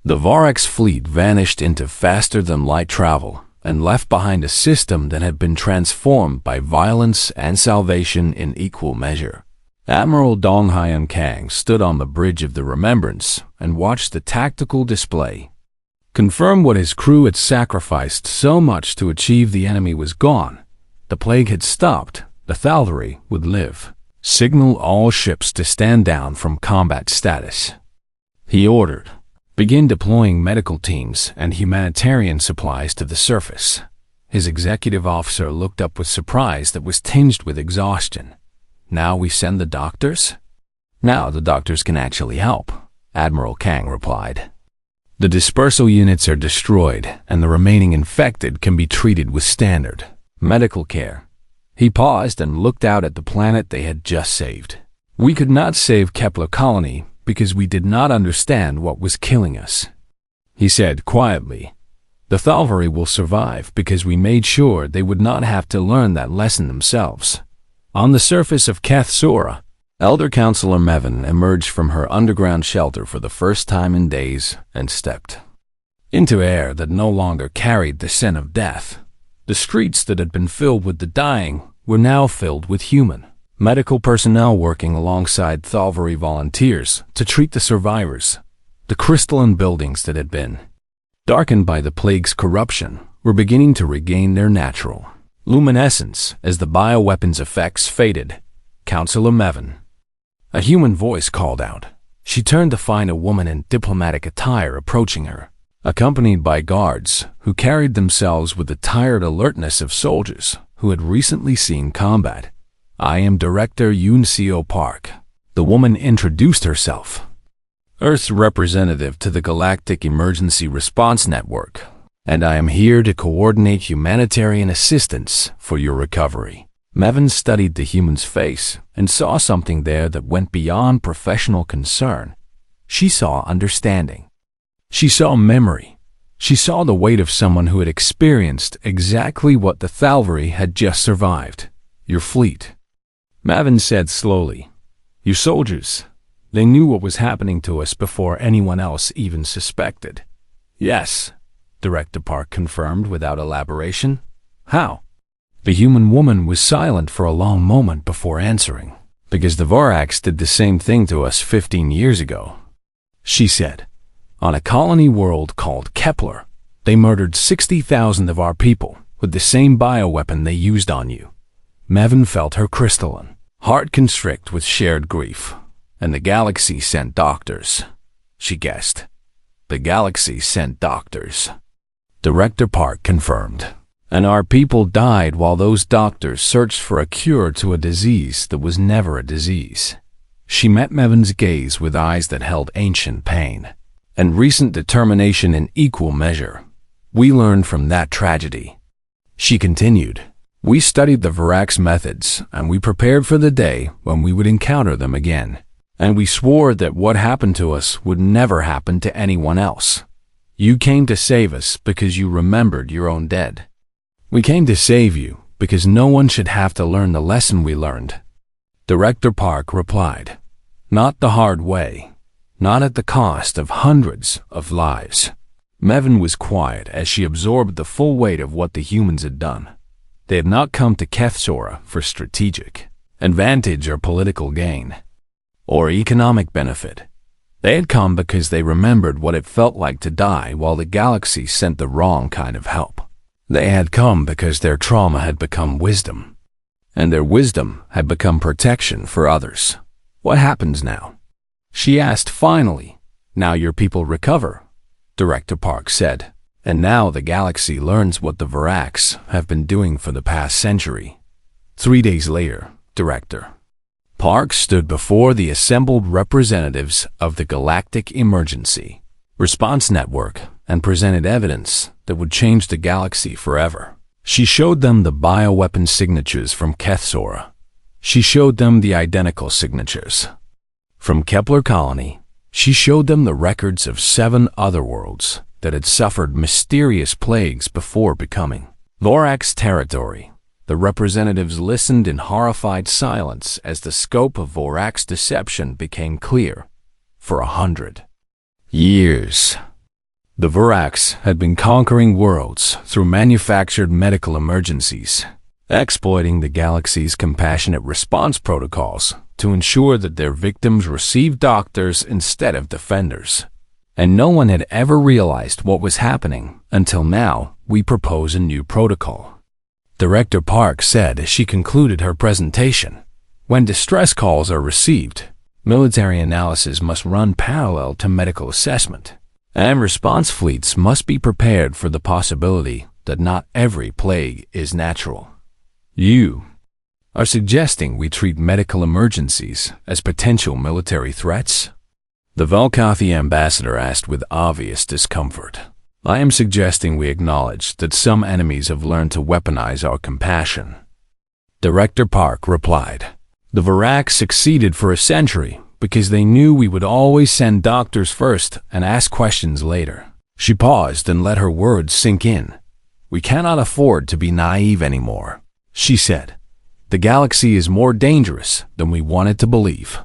The Vorax fleet vanished into faster-than-light travel and left behind a system that had been transformed by violence and salvation in equal measure. Admiral Donghyun Kang stood on the bridge of the Remembrance and watched the tactical display. Confirm what his crew had sacrificed so much to achieve. The enemy was gone. The plague had stopped. The Thalvari would live. Signal all ships to stand down from combat status. He ordered. Begin deploying medical teams and humanitarian supplies to the surface. His executive officer looked up with surprise that was tinged with exhaustion. Now we send the doctors? Now the doctors can actually help, Admiral Kang replied. The dispersal units are destroyed, and the remaining infected can be treated with standard medical care. He paused and looked out at the planet they had just saved. We could not save Kepler Colony because we did not understand what was killing us. He said quietly, the Thalvari will survive because we made sure they would not have to learn that lesson themselves. On the surface of Kathsora, Elder Counselor Mevin emerged from her underground shelter for the first time in days and stepped into air that no longer carried the scent of death. The streets that had been filled with the dying were now filled with human medical personnel working alongside Thalvari volunteers to treat the survivors. The crystalline buildings that had been darkened by the plague's corruption were beginning to regain their natural luminescence as the bioweapons effects faded. Counselor Mevin. A human voice called out. She turned to find a woman in diplomatic attire approaching her, accompanied by guards who carried themselves with the tired alertness of soldiers who had recently seen combat. I am Director Yoon Seo Park. The woman introduced herself. Earth's representative to the Galactic Emergency Response Network, and I am here to coordinate humanitarian assistance for your recovery. Mevin studied the human's face and saw something there that went beyond professional concern. She saw understanding. She saw memory. She saw the weight of someone who had experienced exactly what the Thalvari had just survived. Your fleet. Mevin said slowly, your soldiers. They knew what was happening to us before anyone else even suspected. Yes, Director Park confirmed without elaboration. How? The human woman was silent for a long moment before answering. Because the Vorax did the same thing to us 15 years ago. She said, on a colony world called Kepler, they murdered 60,000 of our people with the same bioweapon they used on you. Mevin felt her crystalline heart constrict with shared grief. And the galaxy sent doctors. She guessed. The galaxy sent doctors. Director Park confirmed. And our people died while those doctors searched for a cure to a disease that was never a disease. She met Mevin's gaze with eyes that held ancient pain and recent determination in equal measure. We learned from that tragedy. She continued. We studied the Vorax methods, and we prepared for the day when we would encounter them again. And we swore that what happened to us would never happen to anyone else. You came to save us because you remembered your own dead. We came to save you because no one should have to learn the lesson we learned. Director Park replied, not the hard way, not at the cost of hundreds of lives. Mevin was quiet as she absorbed the full weight of what the humans had done. They had not come to Kathsora for strategic advantage or political gain, or economic benefit. They had come because they remembered what it felt like to die while the galaxy sent the wrong kind of help. They had come because their trauma had become wisdom, and their wisdom had become protection for others. What happens now? She asked finally. Now your people recover, Director Park said. And now the galaxy learns what the Vorax have been doing for the past century. 3 days later, Director Park stood before the assembled representatives of the Galactic Emergency Response Network and presented evidence that would change the galaxy forever. She showed them the bioweapon signatures from Kathsora. She showed them the identical signatures from Kepler Colony. She showed them the records of 7 other worlds that had suffered mysterious plagues before becoming Vorax territory. The representatives listened in horrified silence as the scope of Vorax deception became clear. For 100 years, The Varax had been conquering worlds through manufactured medical emergencies, exploiting the galaxy's compassionate response protocols to ensure that their victims received doctors instead of defenders. And no one had ever realized what was happening until now we propose a new protocol. Director Park said as she concluded her presentation, "When distress calls are received, military analysis must run parallel to medical assessment, and response fleets must be prepared for the possibility that not every plague is natural." You are suggesting we treat medical emergencies as potential military threats? The Velkathi ambassador asked with obvious discomfort. I am suggesting we acknowledge that some enemies have learned to weaponize our compassion. Director Park replied. The Varax succeeded for a century because they knew we would always send doctors first and ask questions later. She paused and let her words sink in. We cannot afford to be naive anymore, she said. The galaxy is more dangerous than we wanted to believe,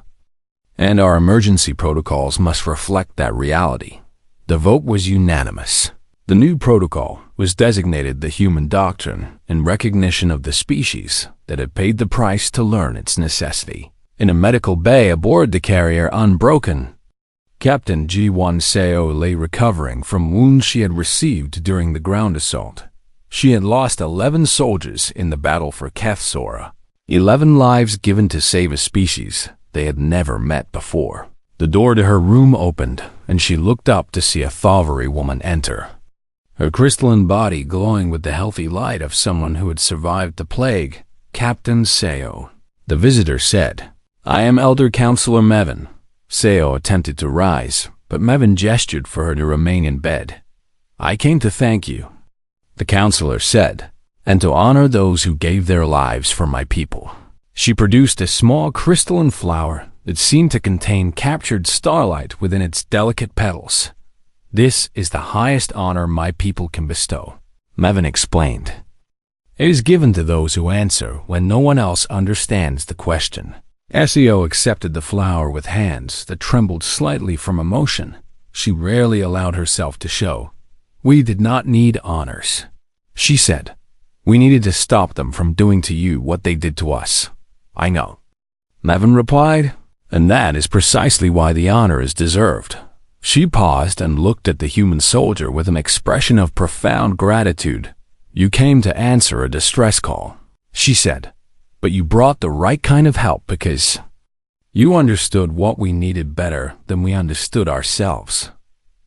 and our emergency protocols must reflect that reality. The vote was unanimous. The new protocol was designated the Human Doctrine in recognition of the species that had paid the price to learn its necessity. In a medical bay aboard the carrier Unbroken, Captain G1 Seo lay recovering from wounds she had received during the ground assault. She had lost 11 soldiers in the battle for Kethsora, 11 lives given to save a species they had never met before. The door to her room opened, and she looked up to see a Thalvari woman enter, her crystalline body glowing with the healthy light of someone who had survived the plague. Captain Seo, the visitor said. I am Elder Counselor Mevin. Seo attempted to rise, but Mevin gestured for her to remain in bed. I came to thank you, the counselor said, and to honor those who gave their lives for my people. She produced a small crystalline flower that seemed to contain captured starlight within its delicate petals. This is the highest honor my people can bestow, Mevin explained. It is given to those who answer when no one else understands the question. Seo accepted the flower with hands that trembled slightly from emotion. She rarely allowed herself to show. We did not need honors, she said. We needed to stop them from doing to you what they did to us. I know, Mevin replied, and that is precisely why the honor is deserved. She paused and looked at the human soldier with an expression of profound gratitude. You came to answer a distress call, she said, but you brought the right kind of help because you understood what we needed better than we understood ourselves.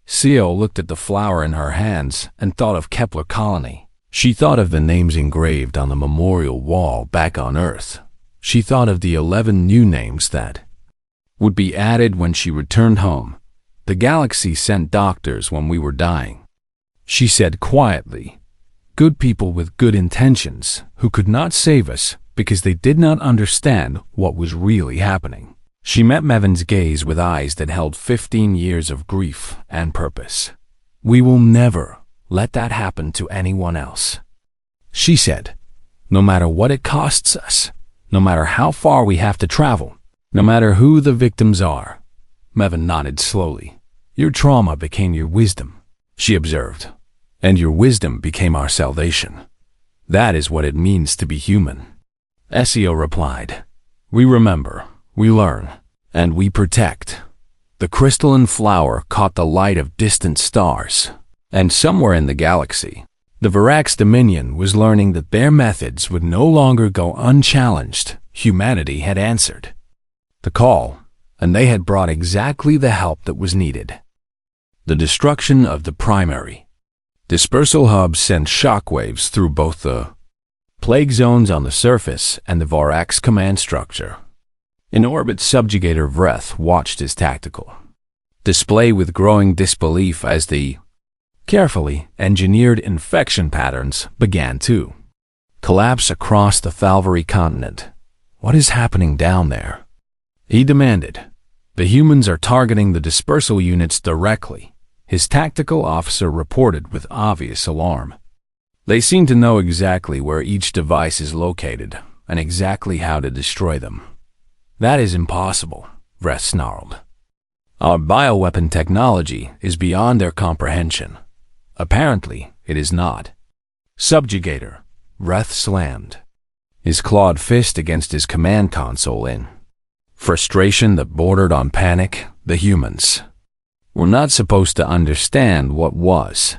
Seo looked at the flower in her hands and thought of Kepler Colony. She thought of the names engraved on the memorial wall back on Earth. She thought of the 11 new names that would be added when she returned home. The galaxy sent doctors when we were dying, she said quietly. Good people with good intentions who could not save us because they did not understand what was really happening. She met Mevin's gaze with eyes that held 15 years of grief and purpose. We will never let that happen to anyone else, she said. No matter what it costs us, no matter how far we have to travel, no matter who the victims are. Mevin nodded slowly. Your trauma became your wisdom, she observed, and your wisdom became our salvation. That is what it means to be human. Seo replied. We remember, we learn, and we protect. The crystalline flower caught the light of distant stars, and somewhere in the galaxy, the Varax Dominion was learning that their methods would no longer go unchallenged. Humanity had answered the call, and they had brought exactly the help that was needed. The destruction of the primary dispersal hubs sent shockwaves through both the plague zones on the surface and the Varax command structure. In orbit, Subjugator Vreth watched his tactical display with growing disbelief as the carefully engineered infection patterns began to collapse across the Thalvari continent. What is happening down there? He demanded. The humans are targeting the dispersal units directly, his tactical officer reported with obvious alarm. They seem to know exactly where each device is located and exactly how to destroy them. That is impossible, Vreth snarled. Our bioweapon technology is beyond their comprehension. Apparently, it is not. Subjugator, Vreth slammed his clawed fist against his command console in frustration that bordered on panic. The humans were not supposed to understand what was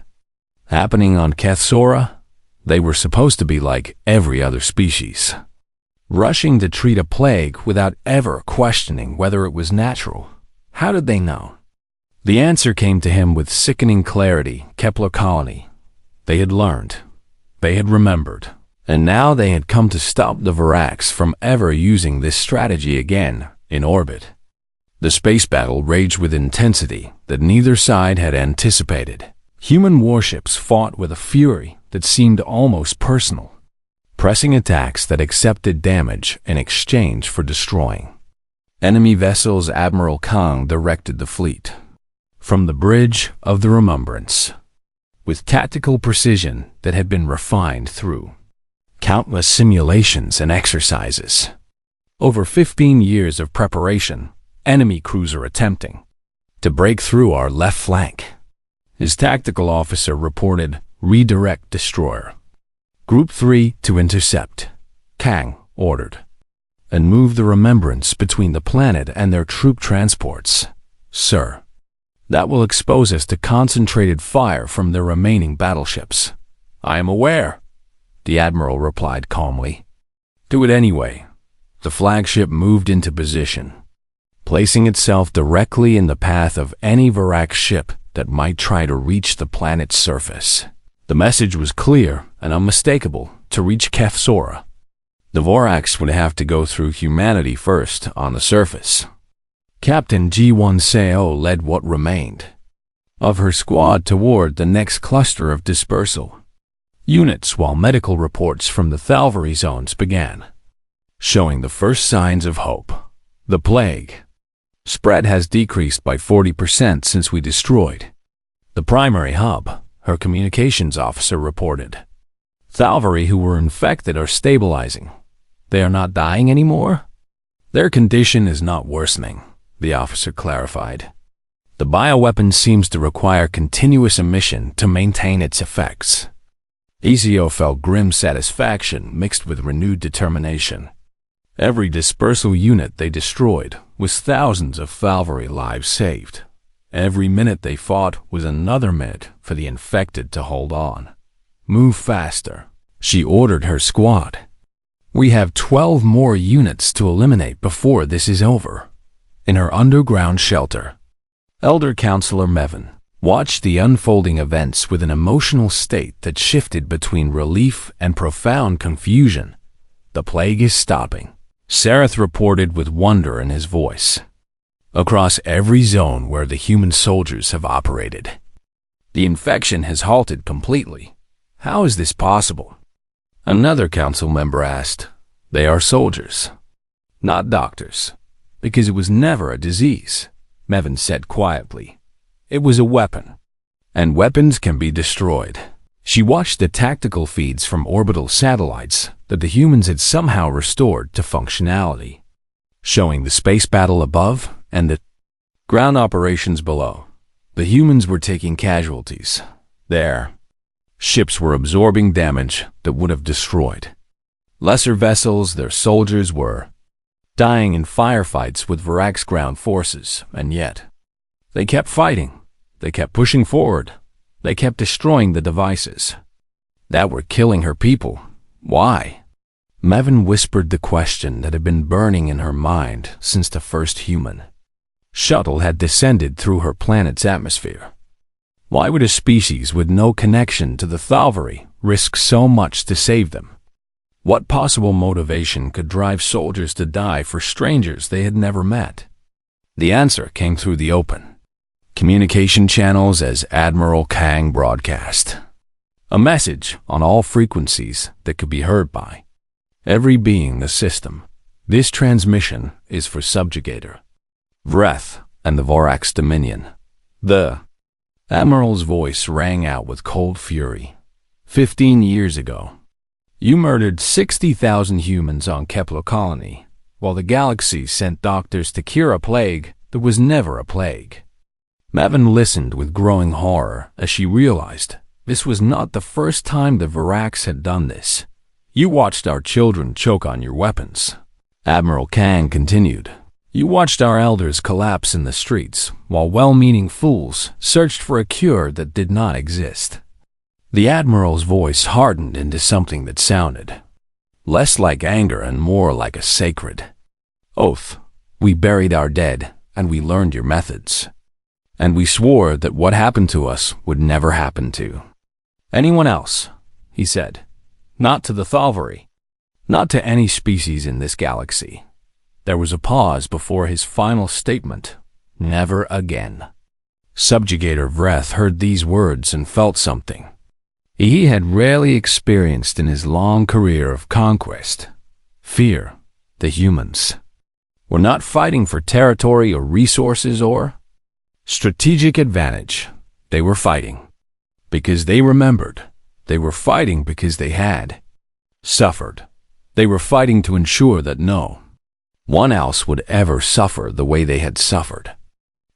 happening on Kethsora. They were supposed to be like every other species, rushing to treat a plague without ever questioning whether it was natural. How did they know? The answer came to him with sickening clarity. Kepler Colony. They had learned. They had remembered. And now they had come to stop the Varax from ever using this strategy again in orbit. The space battle raged with intensity that neither side had anticipated. Human warships fought with a fury that seemed almost personal, pressing attacks that accepted damage in exchange for destroying enemy vessels. Admiral Kang directed the fleet from the Bridge of the Remembrance with tactical precision that had been refined through countless simulations and exercises. Over 15 years of preparation, enemy cruiser attempting to break through our left flank. His tactical officer reported, redirect destroyer. Group 3 to intercept. Kang ordered. And move the Remembrance between the planet and their troop transports. Sir. That will expose us to concentrated fire from their remaining battleships. I am aware, the Admiral replied calmly. Do it anyway. The flagship moved into position, placing itself directly in the path of any Varax ship that might try to reach the planet's surface. The message was clear and unmistakable. To reach Kethsora, the Varax would have to go through humanity first on the surface. Captain G1 Seo led what remained of her squad toward the next cluster of dispersal units while medical reports from the Thalvary zones began, showing the first signs of hope. The plague spread has decreased by 40% since we destroyed the primary hub, her communications officer reported. Thalvary who were infected are stabilizing. They are not dying anymore? Their condition is not worsening, the officer clarified. The bioweapon seems to require continuous emission to maintain its effects. ECO felt grim satisfaction mixed with renewed determination. Every dispersal unit they destroyed was thousands of Thalvary lives saved. Every minute they fought was another minute for the infected to hold on. Move faster, she ordered her squad. We have 12 more units to eliminate before this is over. In her underground shelter, Elder Counselor Mevin watched the unfolding events with an emotional state that shifted between relief and profound confusion. The plague is stopping, Sareth reported with wonder in his voice. Across every zone where the human soldiers have operated, the infection has halted completely. How is this possible? Another council member asked. They are soldiers, not doctors, because it was never a disease, Mevin said quietly. It was a weapon, and weapons can be destroyed. She watched the tactical feeds from orbital satellites that the humans had somehow restored to functionality, showing the space battle above and the ground operations below. The humans were taking casualties. Their ships were absorbing damage that would have destroyed lesser vessels. Their soldiers were dying in firefights with Varax ground forces, and yet they kept fighting. They kept pushing forward. They kept destroying the devices that were killing her people. Why? Mevin whispered the question that had been burning in her mind since the first human shuttle had descended through her planet's atmosphere. Why would a species with no connection to the Thalvary risk so much to save them? What possible motivation could drive soldiers to die for strangers they had never met? The answer came through the open communication channels as Admiral Kang broadcast. A message on all frequencies that could be heard by every being in the system. This transmission is for Subjugator, Vreth, and the Varax Dominion. The Admiral's voice rang out with cold fury. 15 years ago, you murdered 60,000 humans on Kepler Colony, while the galaxy sent doctors to cure a plague there was never a plague. Maven listened with growing horror as she realized this was not the first time the Varax had done this. You watched our children choke on your weapons. Admiral Kang continued. You watched our elders collapse in the streets, while well-meaning fools searched for a cure that did not exist. The Admiral's voice hardened into something that sounded less like anger and more like a sacred oath. We buried our dead, and we learned your methods. And we swore that what happened to us would never happen to anyone else, he said. Not to the Thalvari. Not to any species in this galaxy. There was a pause before his final statement. Never again. Subjugator Vreth heard these words and felt something he had rarely experienced in his long career of conquest. Fear. The humans were not fighting for territory or resources or strategic advantage. They were fighting because they remembered. They were fighting because they had suffered. They were fighting to ensure that no one else would ever suffer the way they had suffered.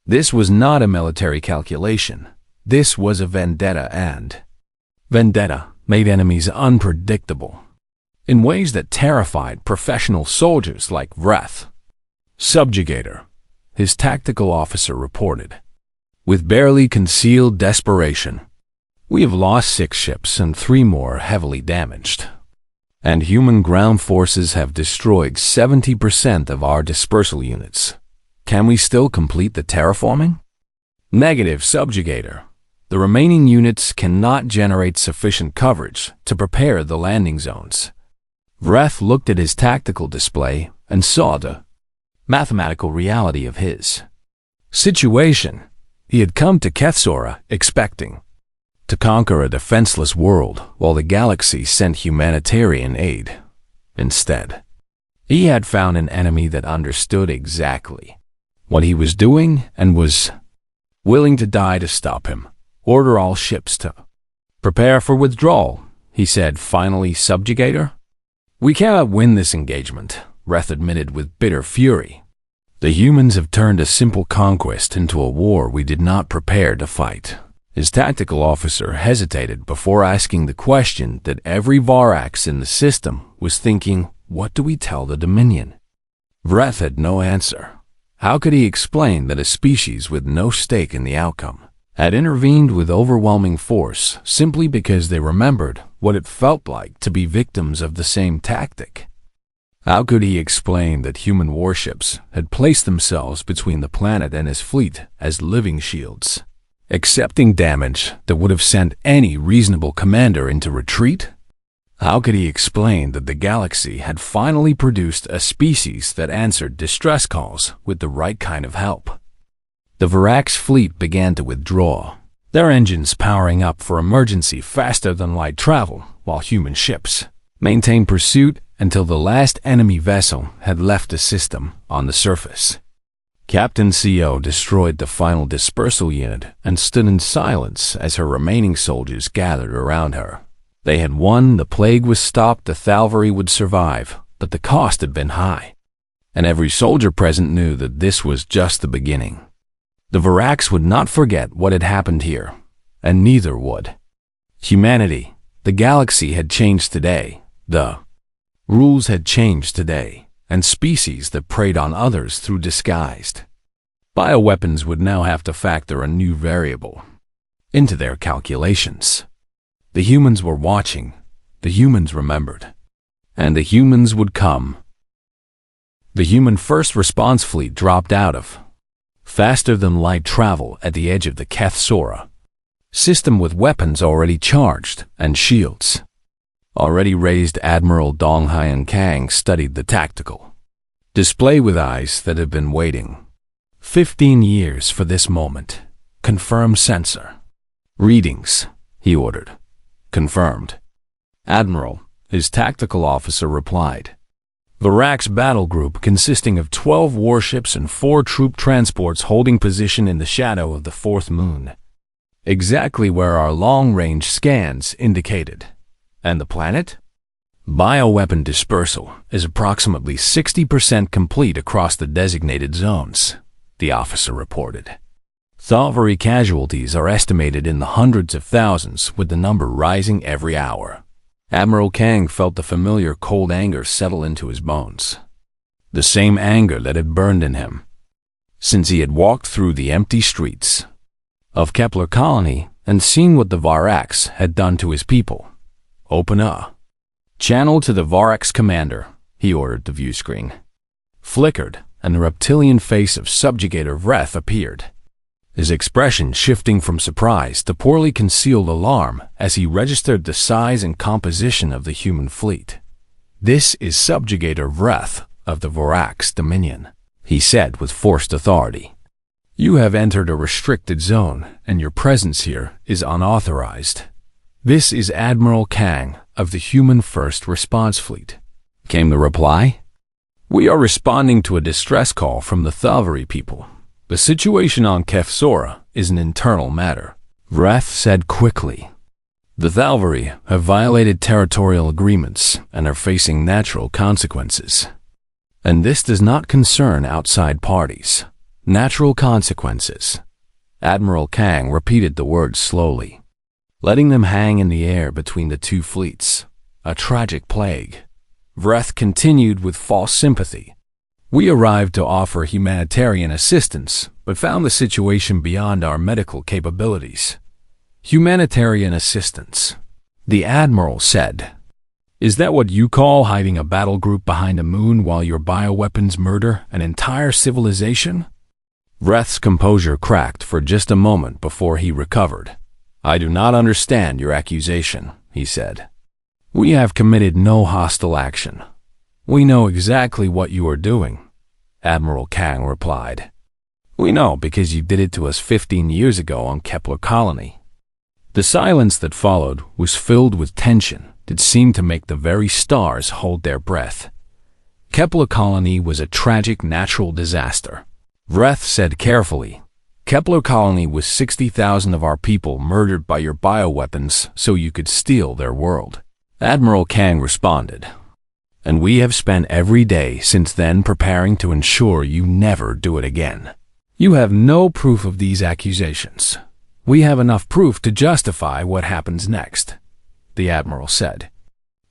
This was not a military calculation. This was a vendetta, and vendetta made enemies unpredictable in ways that terrified professional soldiers like Vreth. Subjugator, his tactical officer reported, with barely concealed desperation. We have lost 6 ships and 3 more heavily damaged. And human ground forces have destroyed 70% of our dispersal units. Can we still complete the terraforming? Negative, Subjugator. The remaining units cannot generate sufficient coverage to prepare the landing zones. Vreth looked at his tactical display and saw the mathematical reality of his situation. He had come to Kethsora expecting to conquer a defenseless world while the galaxy sent humanitarian aid. Instead, he had found an enemy that understood exactly what he was doing and was willing to die to stop him. Order all ships to prepare for withdrawal, he said finally. Subjugator? We cannot win this engagement, Vreth admitted with bitter fury. The humans have turned a simple conquest into a war we did not prepare to fight. His tactical officer hesitated before asking the question that every Varax in the system was thinking, what do we tell the Dominion? Vreth had no answer. How could he explain that a species with no stake in the outcome had intervened with overwhelming force simply because they remembered what it felt like to be victims of the same tactic? How could he explain that human warships had placed themselves between the planet and his fleet as living shields, accepting damage that would have sent any reasonable commander into retreat? How could he explain that the galaxy had finally produced a species that answered distress calls with the right kind of help? The Varax fleet began to withdraw, their engines powering up for emergency faster-than-light travel, while human ships maintained pursuit until the last enemy vessel had left the system on the surface. Captain CO destroyed the final dispersal unit and stood in silence as her remaining soldiers gathered around her. They had won, the plague was stopped, the Thalvari would survive, but the cost had been high. And every soldier present knew that this was just the beginning. The Varax would not forget what had happened here, and neither would humanity. The galaxy had changed today. The rules had changed today, and species that preyed on others through disguised bioweapons would now have to factor a new variable into their calculations. The humans were watching, the humans remembered, and the humans would come. The human first response fleet dropped out of faster-than-light travel at the edge of the Kethsora system with weapons already charged and shields already raised. Admiral Donghyun Kang studied the tactical display with eyes that had been waiting 15 years for this moment. Confirm sensor readings, he ordered. Confirmed, Admiral, his tactical officer replied. Varax battle group consisting of 12 warships and 4 troop transports holding position in the shadow of the 4th moon, exactly where our long-range scans indicated. And the planet? Bioweapon dispersal is approximately 60% complete across the designated zones. the officer reported. Thalvari casualties are estimated in the hundreds of thousands, with the number rising every hour. Admiral Kang felt the familiar cold anger settle into his bones. The same anger that had burned in him since he had walked through the empty streets of Kepler Colony and seen what the Varax had done to his people. "Open a channel to the Varax commander," he ordered. The view screen flickered, and the reptilian face of Subjugator Vreth appeared, his expression shifting from surprise to poorly concealed alarm as he registered the size and composition of the human fleet. "This is Subjugator Vreth of the Varax Dominion," he said with forced authority. "You have entered a restricted zone, and your presence here is unauthorized. This is Admiral Kang of the Human First Response Fleet," came the reply. "We are responding to a distress call from the Thalvari people. The situation on Kefsora is an internal matter," Vreth said quickly. "The Thalvari have violated territorial agreements and are facing natural consequences. And this does not concern outside parties. Natural consequences." Admiral Kang repeated the words slowly, letting them hang in the air between the two fleets. "A tragic plague." Vreth continued with false sympathy. "We arrived to offer humanitarian assistance, but found the situation beyond our medical capabilities." "Humanitarian assistance," the Admiral said. "Is that what you call hiding a battle group behind a moon while your bioweapons murder an entire civilization?" Vreth's composure cracked for just a moment before he recovered. "I do not understand your accusation," he said. "We have committed no hostile action. We know exactly what you are doing," Admiral Kang replied. "We know because you did it to us 15 years ago on Kepler Colony." The silence that followed was filled with tension that seemed to make the very stars hold their breath. Kepler Colony was a tragic natural disaster, Vreth said carefully. "Kepler Colony was 60,000 of our people murdered by your bioweapons so you could steal their world," Admiral Kang responded. "And we have spent every day since then preparing to ensure you never do it again." "You have no proof of these accusations. We have enough proof to justify what happens next," the Admiral said.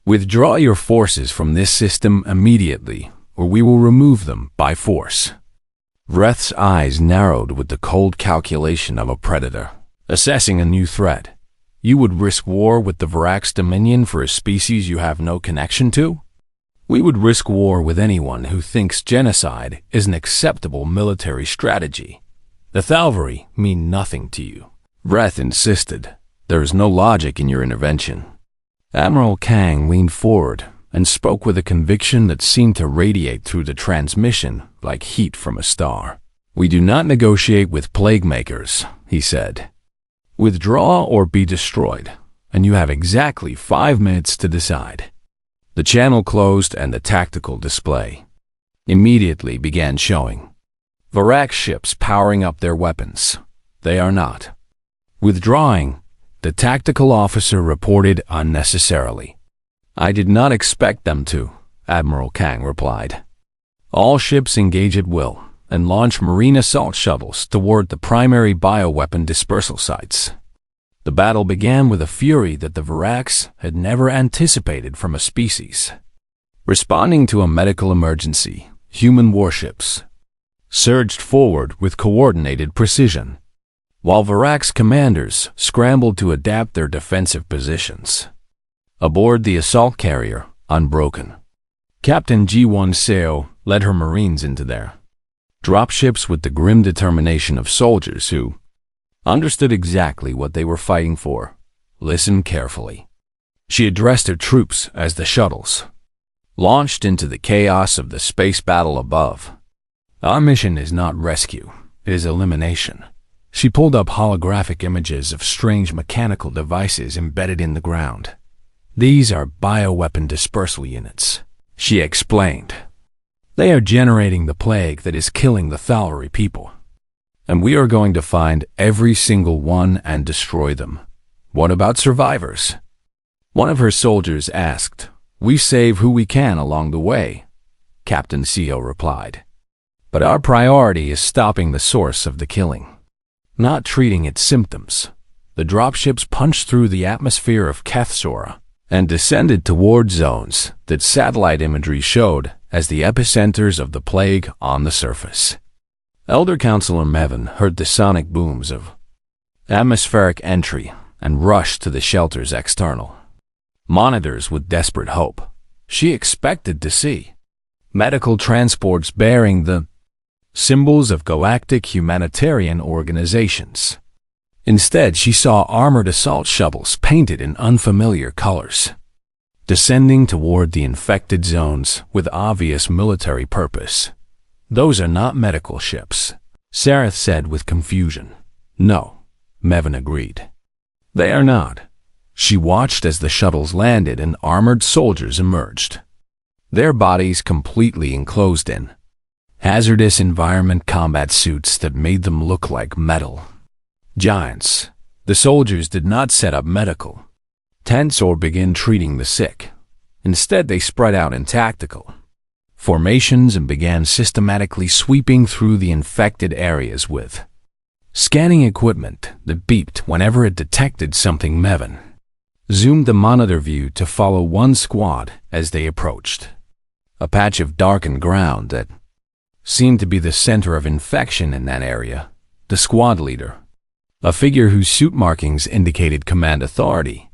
"Withdraw your forces from this system immediately, or we will remove them by force." Vreth's eyes narrowed with the cold calculation of a predator assessing a new threat. "You would risk war with the Varax Dominion for a species you have no connection to?" "We would risk war with anyone who thinks genocide is an acceptable military strategy. The Thalvari mean nothing to you," Vreth insisted. "There is no logic in your intervention." Admiral Kang leaned forward and spoke with a conviction that seemed to radiate through the transmission like heat from a star. "We do not negotiate with plague makers," he said. "Withdraw or be destroyed, and you have exactly 5 minutes to decide." The channel closed and the tactical display immediately began showing. Varax ships powering up their weapons. "They are not withdrawing," the tactical officer reported unnecessarily. "I did not expect them to," Admiral Kang replied. "All ships engage at will and launch marine assault shuttles toward the primary bioweapon dispersal sites." The battle began with a fury that the Varax had never anticipated from a species. Responding to a medical emergency, human warships surged forward with coordinated precision, while Varax commanders scrambled to adapt their defensive positions. Aboard the assault carrier, Unbroken, Captain Ji-1 Seo led her Marines into their dropships with the grim determination of soldiers who understood exactly what they were fighting for. "Listen carefully." She addressed her troops as the shuttles launched into the chaos of the space battle above. "Our mission is not rescue, it is elimination." She pulled up holographic images of strange mechanical devices embedded in the ground. "These are bioweapon dispersal units," she explained. "They are generating the plague that is killing the Thalvari people. And we are going to find every single one and destroy them." "What about survivors?" one of her soldiers asked. "We save who we can along the way," Captain Seo replied. But our priority is stopping the source of the killing, not treating its symptoms. The dropships punched through the atmosphere of Kethsora and descended toward zones that satellite imagery showed as the epicenters of the plague on the surface. Elder Counselor Mevin heard the sonic booms of atmospheric entry and rushed to the shelter's external monitors with desperate hope. She expected to see medical transports bearing the symbols of galactic humanitarian organizations. Instead, she saw armored assault shuttles painted in unfamiliar colors, descending toward the infected zones with obvious military purpose. "Those are not medical ships," Sareth said with confusion. "No," Mevin agreed. "They are not." She watched as the shuttles landed and armored soldiers emerged, their bodies completely enclosed in hazardous environment combat suits that made them look like metal giants. The soldiers did not set up medical tents or begin treating the sick. Instead, they spread out in tactical formations and began systematically sweeping through the infected areas with scanning equipment that beeped whenever it detected something. Mevin zoomed the monitor view to follow one squad as they approached a patch of darkened ground that seemed to be the center of infection in that area. The squad leader, a figure whose suit markings indicated command authority,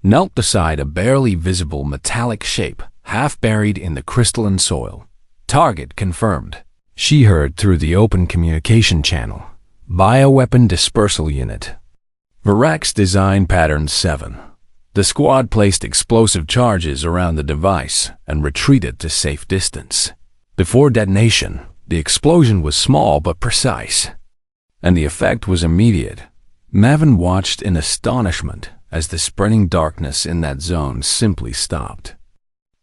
knelt beside a barely visible metallic shape half buried in the crystalline soil. "Target confirmed," she heard through the open communication channel. "Bioweapon dispersal unit. Varax design pattern 7. The squad placed explosive charges around the device and retreated to safe distance. Before detonation, the explosion was small but precise, and the effect was immediate. Mevin watched in astonishment as the spreading darkness in that zone simply stopped,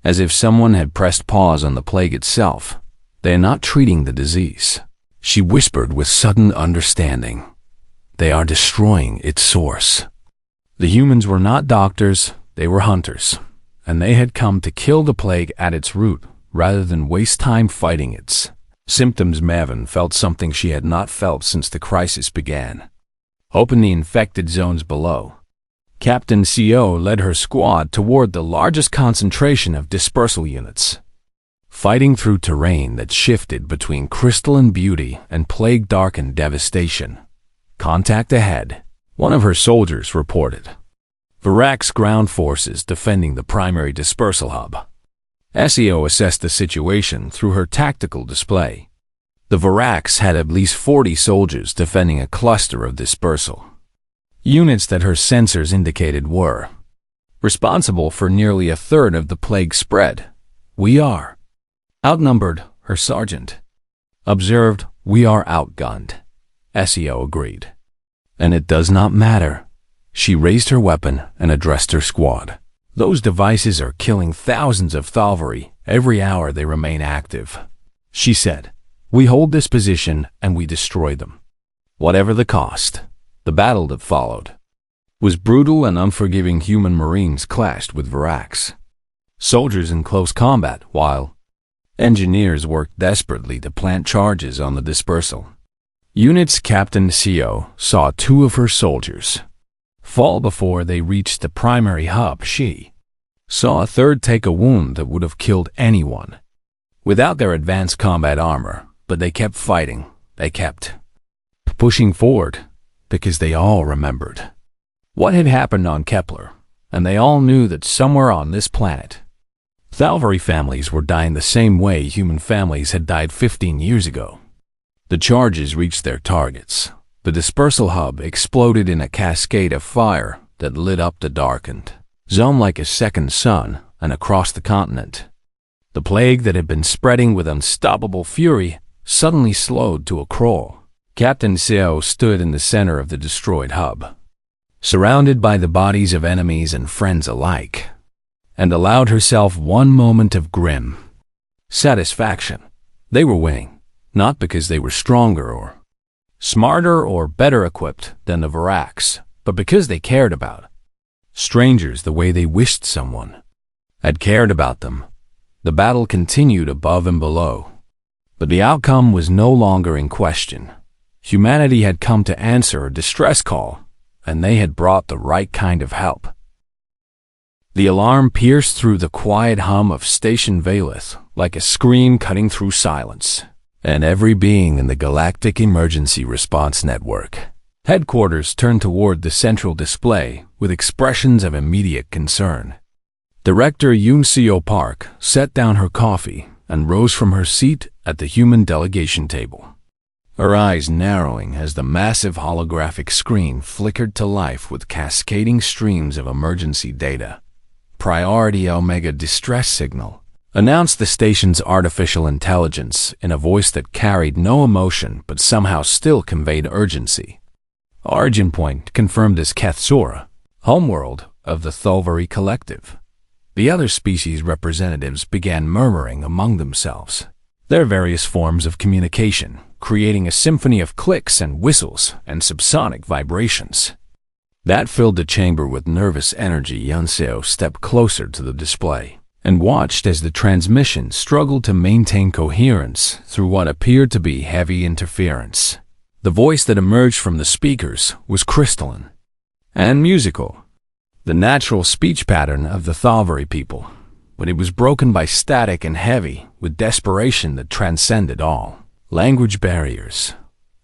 as if someone had pressed pause on the plague itself. "They are not treating the disease," she whispered with sudden understanding. "They are destroying its source." The humans were not doctors, they were hunters, and they had come to kill the plague at its root rather than waste time fighting its symptoms. Mevin felt something she had not felt since the crisis began. Open the infected zones below. Captain CO led her squad toward the largest concentration of dispersal units, fighting through terrain that shifted between crystalline beauty and plague-darkened devastation. "Contact ahead," one of her soldiers reported. Varax ground forces defending the primary dispersal hub. SEO assessed the situation through her tactical display. The Varax had at least 40 soldiers defending a cluster of dispersal units that her sensors indicated were responsible for nearly a third of the plague spread. "We are outnumbered," her sergeant observed. "We are outgunned," SEO agreed. "And it does not matter." She raised her weapon and addressed her squad. "Those devices are killing thousands of Thalvari every hour they remain active," she said. "We hold this position and we destroy them, whatever the cost." The battle that followed was brutal, and unforgiving human marines clashed with Varax soldiers in close combat, while engineers worked desperately to plant charges on the dispersal units. Captain CO saw 2 of her soldiers fall before they reached the primary hub. She saw a third take a wound that would have killed anyone without their advanced combat armor, but they kept fighting. They kept pushing forward because they all remembered what had happened on Kepler, and they all knew that somewhere on this planet, Thalvari families were dying the same way human families had died 15 years ago. The charges reached their targets. The dispersal hub exploded in a cascade of fire that lit up the darkened zone like a second sun, and across the continent, the plague that had been spreading with unstoppable fury suddenly slowed to a crawl. Captain Seo stood in the center of the destroyed hub, surrounded by the bodies of enemies and friends alike, and allowed herself one moment of grim satisfaction. They were winning, not because they were stronger or smarter or better equipped than the Varax, but because they cared about strangers the way they wished someone had cared about them. The battle continued above and below. But the outcome was no longer in question. Humanity had come to answer a distress call, and they had brought the right kind of help. The alarm pierced through the quiet hum of Station Valeth like a scream cutting through silence, and every being in the Galactic Emergency Response Network. Headquarters turned toward the central display with expressions of immediate concern. Director Yoon Seo Park set down her coffee and rose from her seat at the human delegation table, her eyes narrowing as the massive holographic screen flickered to life with cascading streams of emergency data. Priority Omega distress signal, announced the station's artificial intelligence in a voice that carried no emotion but somehow still conveyed urgency. Origin point confirmed as Kethsora, homeworld of the Thulvari Collective. The other species representatives began murmuring among themselves, their various forms of communication, creating a symphony of clicks and whistles and subsonic vibrations. That filled the chamber with nervous energy. Yunseo stepped closer to the display and watched as the transmission struggled to maintain coherence through what appeared to be heavy interference. The voice that emerged from the speakers was crystalline and musical, the natural speech pattern of the Thulvari people, but it was broken by static and heavy with desperation that transcended all language barriers.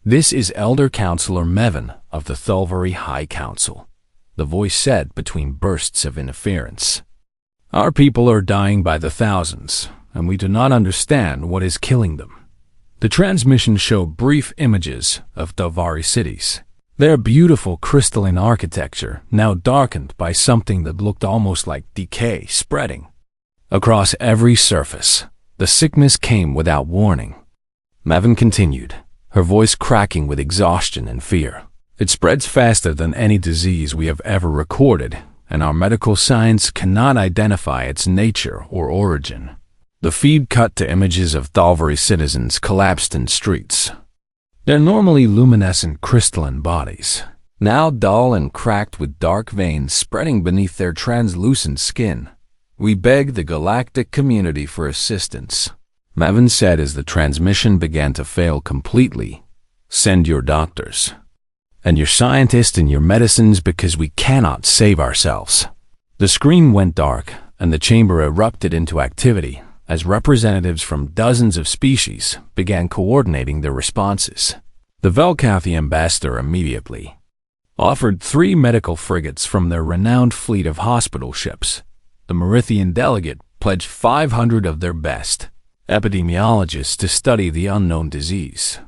"This is Elder Counselor Mevin of the Thulvari High Council," the voice said between bursts of interference. "Our people are dying by the thousands, and we do not understand what is killing them." The transmission showed brief images of Thulvari cities, their beautiful crystalline architecture now darkened by something that looked almost like decay spreading. Across every surface, the sickness came without warning. Mevin continued, her voice cracking with exhaustion and fear. "It spreads faster than any disease we have ever recorded, and our medical science cannot identify its nature or origin." The feed cut to images of Thulvari citizens collapsed in streets, their normally luminescent crystalline bodies now dull and cracked with dark veins spreading beneath their translucent skin. "We beg the galactic community for assistance," Mevin said as the transmission began to fail completely. "Send your doctors and your scientists and your medicines because we cannot save ourselves." The screen went dark and the chamber erupted into activity as representatives from dozens of species began coordinating their responses. The Velkathi ambassador immediately offered 3 medical frigates from their renowned fleet of hospital ships. The Merithian delegate pledged 500 of their best epidemiologists to study the unknown disease.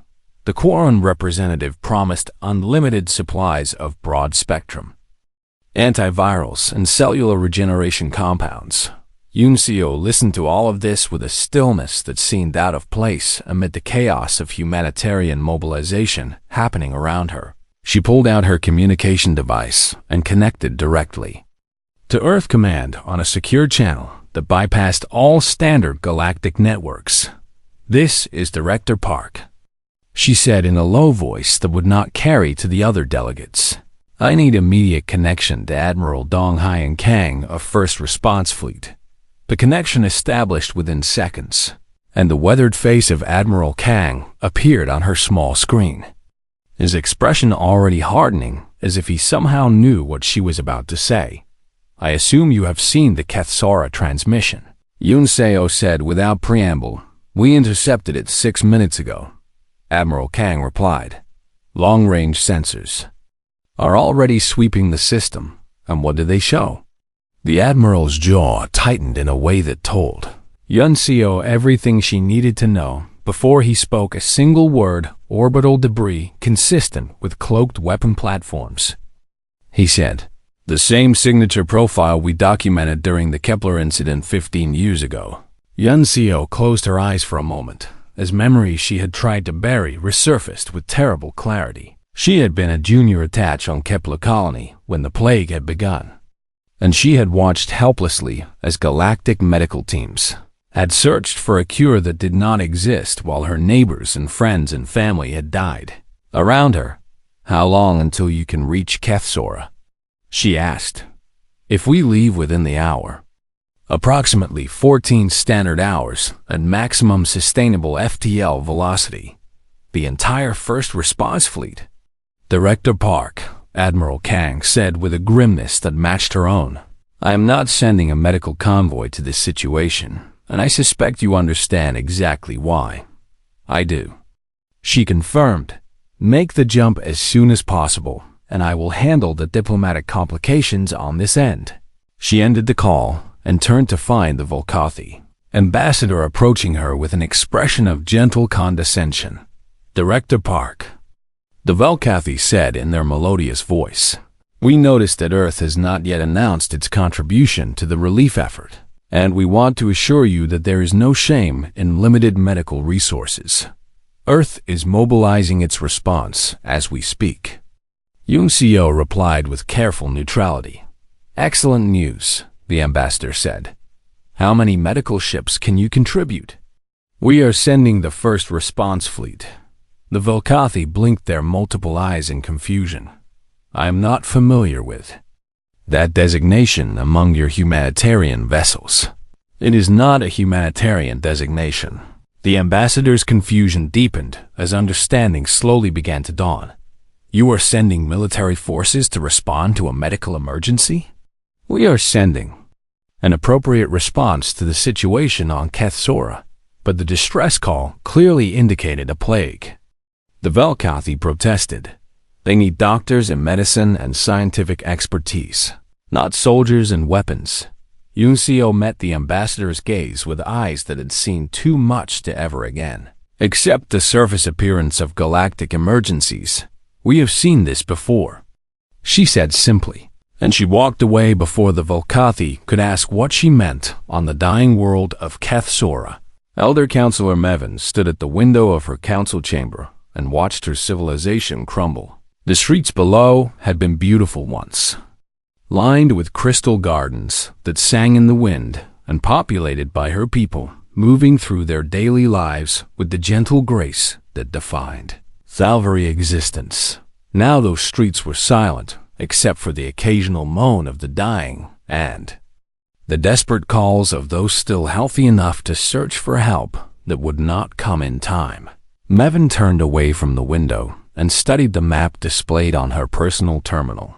The Quarren representative promised unlimited supplies of broad-spectrum antivirals and cellular regeneration compounds. Yunseo listened to all of this with a stillness that seemed out of place amid the chaos of humanitarian mobilization happening around her. She pulled out her communication device and connected directly to Earth Command on a secure channel that bypassed all standard galactic networks. "This is Director Park," she said in a low voice that would not carry to the other delegates. "I need immediate connection to Admiral Dong Hyan Kang of First Response Fleet." The connection established within seconds, and the weathered face of Admiral Kang appeared on her small screen, his expression already hardening as if he somehow knew what she was about to say. "I assume you have seen the Kethsora transmission," Yunseo said without preamble. "We intercepted it 6 minutes ago," Admiral Kang replied. "Long-range sensors are already sweeping the system, and what do they show?" The Admiral's jaw tightened in a way that told Yunseo everything she needed to know before he spoke a single word: orbital debris consistent with cloaked weapon platforms. He said, "The same signature profile we documented during the Kepler incident 15 years ago." Yunseo closed her eyes for a moment, as memories she had tried to bury resurfaced with terrible clarity. She had been a junior attach on Kepler Colony when the plague had begun, and she had watched helplessly as galactic medical teams had searched for a cure that did not exist while her neighbors and friends and family had died around her. "How long until you can reach Kethsora?" she asked. "If we leave within the hour, approximately 14 standard hours at maximum sustainable FTL velocity. The entire first response fleet. Director Park, Admiral Kang said with a grimness that matched her own. I am not sending a medical convoy to this situation, and I suspect you understand exactly why. I do. She confirmed, make the jump as soon as possible, and I will handle the diplomatic complications on this end. She ended the call and turned to find the Volkathi ambassador approaching her with an expression of gentle condescension. Director Park. The Volkathi said in their melodious voice, we noticed that Earth has not yet announced its contribution to the relief effort, and we want to assure you that there is no shame in limited medical resources. Earth is mobilizing its response as we speak. Yun-Seo replied with careful neutrality. Excellent news, the ambassador said. How many medical ships can you contribute? We are sending the first response fleet. The Volkathi blinked their multiple eyes in confusion. I am not familiar with that designation among your humanitarian vessels. It is not a humanitarian designation. The ambassador's confusion deepened as understanding slowly began to dawn. You are sending military forces to respond to a medical emergency? We are sending an appropriate response to the situation on Kethsora, but the distress call clearly indicated a plague. The Volkathi protested. They need doctors in medicine and scientific expertise, not soldiers and weapons. Yun-Seo met the ambassador's gaze with eyes that had seen too much to ever again. Except the surface appearance of galactic emergencies, we have seen this before, she said simply, and she walked away before the Volkathi could ask what she meant on the dying world of Kethsora. Elder Counselor Mevin stood at the window of her council chamber and watched her civilization crumble. The streets below had been beautiful once, lined with crystal gardens that sang in the wind and populated by her people, moving through their daily lives with the gentle grace that defined Salvary existence. Now those streets were silent, except for the occasional moan of the dying and the desperate calls of those still healthy enough to search for help that would not come in time. Mevin turned away from the window and studied the map displayed on her personal terminal.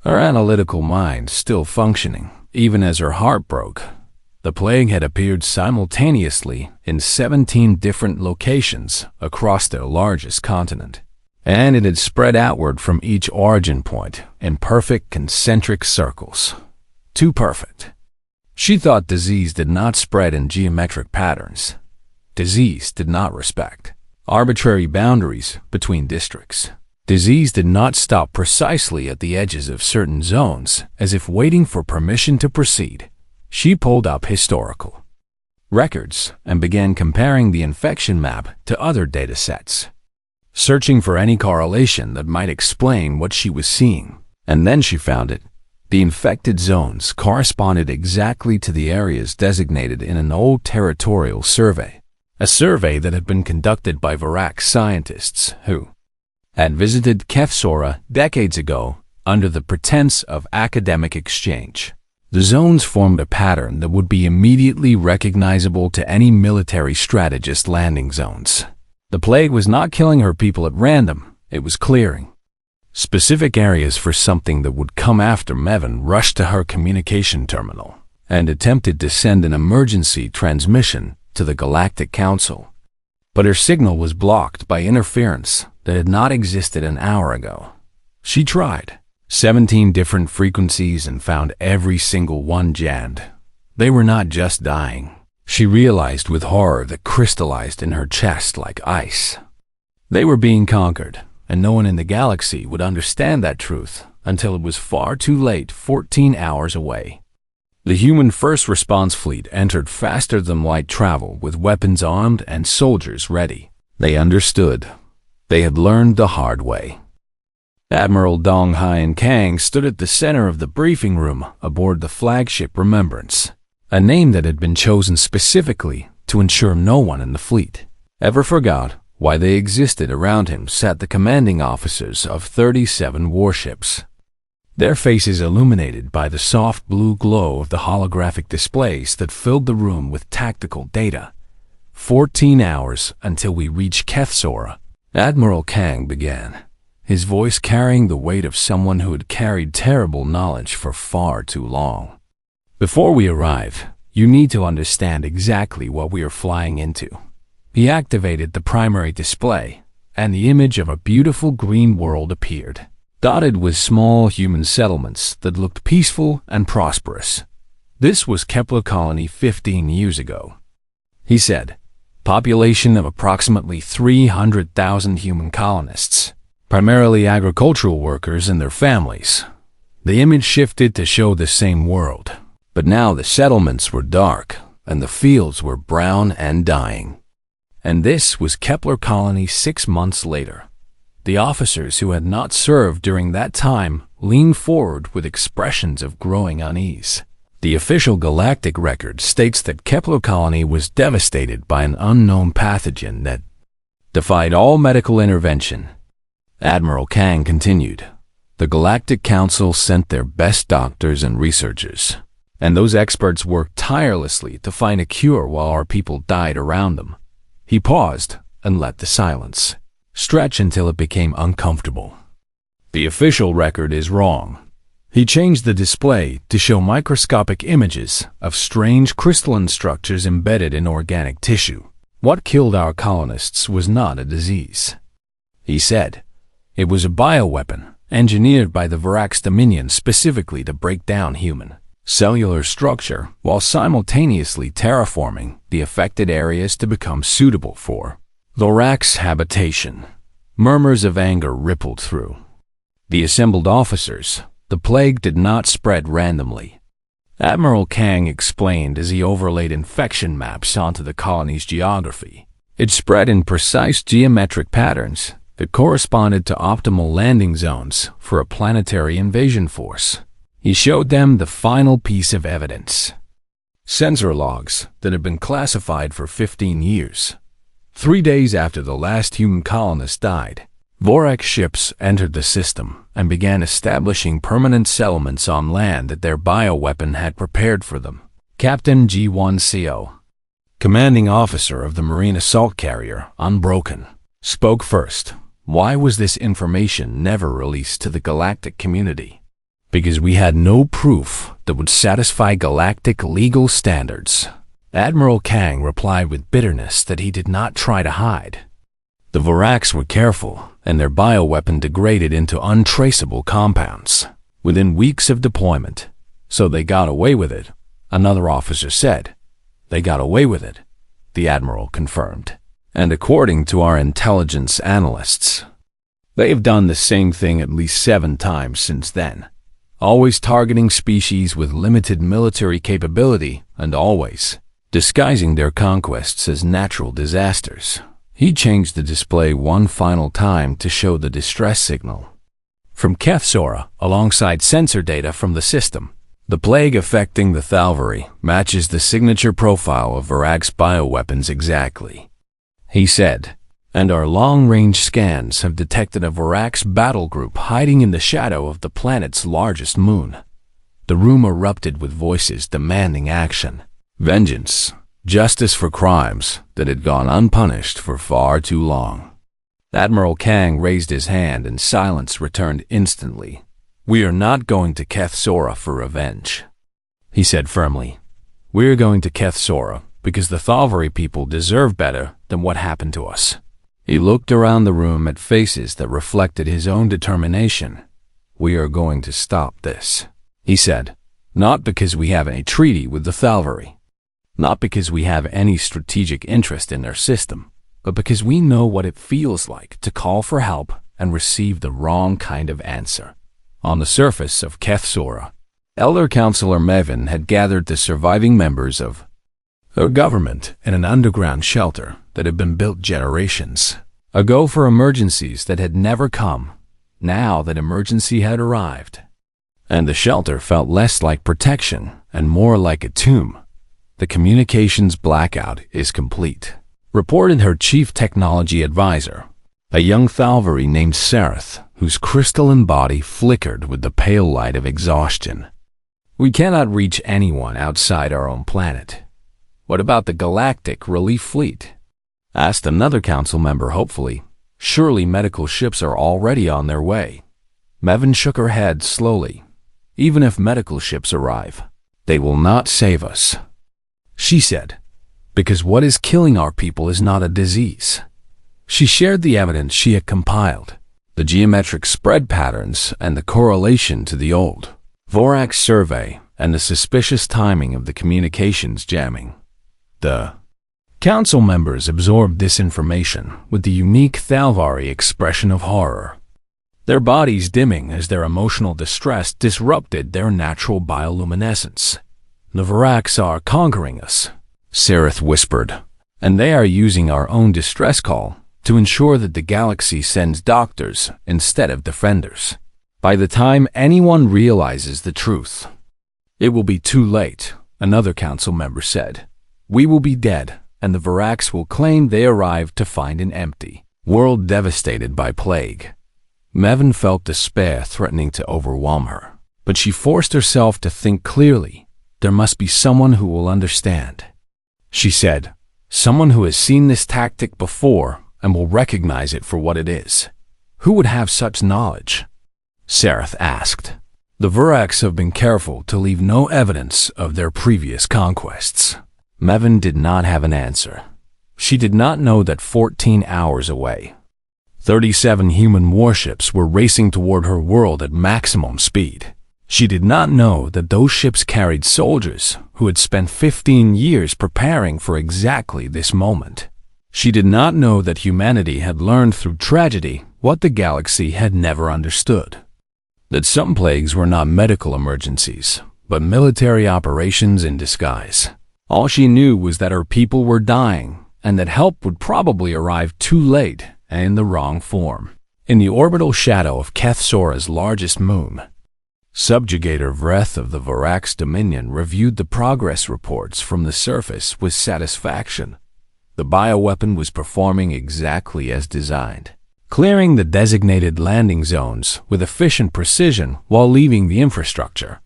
Her analytical mind still functioning, even as her heart broke. The plague had appeared simultaneously in 17 different locations across their largest continent, and it had spread outward from each origin point in perfect concentric circles. Too perfect. She thought disease did not spread in geometric patterns. Disease did not respect arbitrary boundaries between districts. Disease did not stop precisely at the edges of certain zones, as if waiting for permission to proceed. She pulled up historical records and began comparing the infection map to other datasets, searching for any correlation that might explain what she was seeing. And then she found it. The infected zones corresponded exactly to the areas designated in an old territorial survey, a survey that had been conducted by Virac scientists who had visited Kethsora decades ago under the pretense of academic exchange. The zones formed a pattern that would be immediately recognizable to any military strategist landing zones. The plague was not killing her people at random, it was clearing specific areas for something that would come after. Mevin rushed to her communication terminal and attempted to send an emergency transmission to the Galactic Council. But her signal was blocked by interference that had not existed an hour ago. She tried 17 different frequencies and found every single one jammed. They were not just dying. She realized with horror that crystallized in her chest like ice. They were being conquered, and no one in the galaxy would understand that truth until it was far too late, 14 hours away. The human first response fleet entered faster than light travel with weapons armed and soldiers ready. They understood. They had learned the hard way. Admiral Dong Hai and Kang stood at the center of the briefing room aboard the flagship Remembrance, a name that had been chosen specifically to ensure no one in the fleet ever forgot why they existed. Around him sat the commanding officers of 37 warships. their faces illuminated by the soft blue glow of the holographic displays that filled the room with tactical data. 14 hours until we reached Kethsora, Admiral Kang began, his voice carrying the weight of someone who had carried terrible knowledge for far too long. Before we arrive, you need to understand exactly what we are flying into. He activated the primary display, and the image of a beautiful green world appeared, dotted with small human settlements that looked peaceful and prosperous. This was Kepler Colony 15 years ago. He said, population of approximately 300,000 human colonists, primarily agricultural workers and their families. The image shifted to show the same world, but now the settlements were dark and the fields were brown and dying. And this was Kepler Colony 6 months later. The officers who had not served during that time leaned forward with expressions of growing unease. The official galactic record states that Kepler Colony was devastated by an unknown pathogen that defied all medical intervention. Admiral Kang continued, the Galactic Council sent their best doctors and researchers, and those experts worked tirelessly to find a cure while our people died around them. He paused and let the silence stretch until it became uncomfortable. The official record is wrong. He changed the display to show microscopic images of strange crystalline structures embedded in organic tissue. What killed our colonists was not a disease. He said, it was a bioweapon engineered by the Varax Dominion specifically to break down human cellular structure while simultaneously terraforming the affected areas to become suitable for Varax habitation. Murmurs of anger rippled through the assembled officers. The plague did not spread randomly. Admiral Kang explained as he overlaid infection maps onto the colony's geography. It spread in precise geometric patterns that corresponded to optimal landing zones for a planetary invasion force. He showed them the final piece of evidence. Sensor logs that had been classified for 15 years. 3 days after the last human colonist died, Vorax ships entered the system and began establishing permanent settlements on land that their bioweapon had prepared for them. Captain G1CO, commanding officer of the Marine assault carrier, Unbroken, spoke first. Why was this information never released to the galactic community? Because we had no proof that would satisfy galactic legal standards. Admiral Kang replied with bitterness that he did not try to hide. The Varax were careful, and their bioweapon degraded into untraceable compounds within weeks of deployment. So they got away with it, another officer said. They got away with it, the Admiral confirmed. And according to our intelligence analysts, they have done the same thing at least 7 times since then, always targeting species with limited military capability and always disguising their conquests as natural disasters. He changed the display one final time to show the distress signal from Kethsora alongside sensor data from the system. The plague affecting the Thalvari matches the signature profile of Varax bioweapons exactly, he said, and our long-range scans have detected a Varax battle group hiding in the shadow of the planet's largest moon. The room erupted with voices demanding action, vengeance, justice for crimes that had gone unpunished for far too long. Admiral Kang raised his hand and silence returned instantly. We are not going to Kethsora for revenge, he said firmly. We are going to Kethsora because the Thalvari people deserve better than what happened to us. He looked around the room at faces that reflected his own determination. We are going to stop this, he said, not because we have a treaty with the Thalvari, not because we have any strategic interest in their system, but because we know what it feels like to call for help and receive the wrong kind of answer. On the surface of Kethsora, Elder Counselor Mevin had gathered the surviving members of her government in an underground shelter that had been built generations ago for emergencies that had never come, now that emergency had arrived. And the shelter felt less like protection and more like a tomb. The communications blackout is complete, reported her chief technology advisor, a young Thalvari named Sareth, whose crystalline body flickered with the pale light of exhaustion. "We cannot reach anyone outside our own planet. What about the Galactic Relief Fleet?" asked another council member hopefully. "Surely medical ships are already on their way." Mevin shook her head slowly. "Even if medical ships arrive, they will not save us," she said, "because what is killing our people is not a disease." She shared the evidence she had compiled, the geometric spread patterns and the correlation to the old Vorax survey and the suspicious timing of the communications jamming. The council members absorbed this information with the unique Thalvari expression of horror, their bodies dimming as their emotional distress disrupted their natural bioluminescence. "The Vorax are conquering us," Sereth whispered, "and they are using our own distress call to ensure that the galaxy sends doctors instead of defenders. By the time anyone realizes the truth, it will be too late," another council member said. "We will be dead, and the Vorax will claim they arrived to find an empty world devastated by plague." Mevin felt despair threatening to overwhelm her, but she forced herself to think clearly. "There must be someone who will understand," she said. "Someone who has seen this tactic before and will recognize it for what it is." "Who would have such knowledge?" Sereth asked. "The Vorax have been careful to leave no evidence of their previous conquests." Mevin did not have an answer. She did not know that 14 hours away, 37 human warships were racing toward her world at maximum speed. She did not know that those ships carried soldiers who had spent 15 years preparing for exactly this moment. She did not know that humanity had learned through tragedy what the galaxy had never understood. That some plagues were not medical emergencies, but military operations in disguise. All she knew was that her people were dying, and that help would probably arrive too late and in the wrong form. In the orbital shadow of Kethsora's largest moon, Subjugator Vreth of the Vorax Dominion reviewed the progress reports from the surface with satisfaction. The bioweapon was performing exactly as designed, clearing the designated landing zones with efficient precision while leaving the infrastructure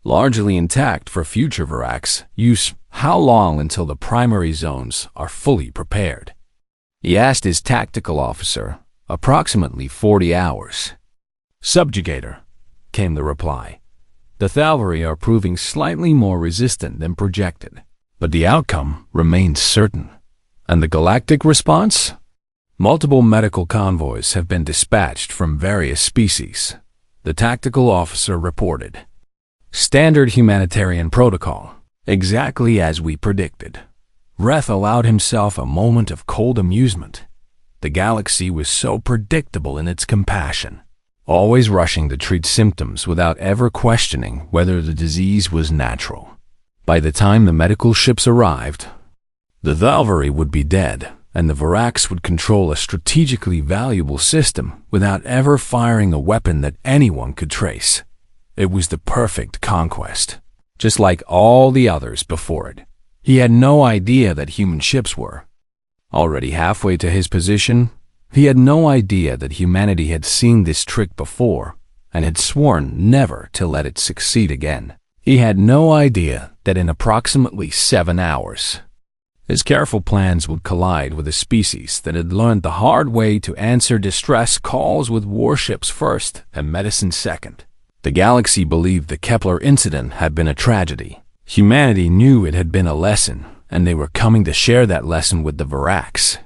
largely intact for future Vorax use. "How long until the primary zones are fully prepared?" he asked his tactical officer. "Approximately 40 hours. "Subjugator," came the reply. "The Thalvari are proving slightly more resistant than projected, but the outcome remains certain." "And the galactic response?" "Multiple medical convoys have been dispatched from various species," the tactical officer reported. "Standard humanitarian protocol, exactly as we predicted." Vreth allowed himself a moment of cold amusement. The galaxy was so predictable in its compassion, always rushing to treat symptoms without ever questioning whether the disease was natural. By the time the medical ships arrived, the Thalvari would be dead, and the Vorax would control a strategically valuable system without ever firing a weapon that anyone could trace. It was the perfect conquest, just like all the others before it. He had no idea that human ships were already halfway to his position. He had no idea that humanity had seen this trick before and had sworn never to let it succeed again. He had no idea that in approximately 7 hours, his careful plans would collide with a species that had learned the hard way to answer distress calls with warships first and medicine second. The galaxy believed the Kepler incident had been a tragedy. Humanity knew it had been a lesson, and they were coming to share that lesson with the Vorax.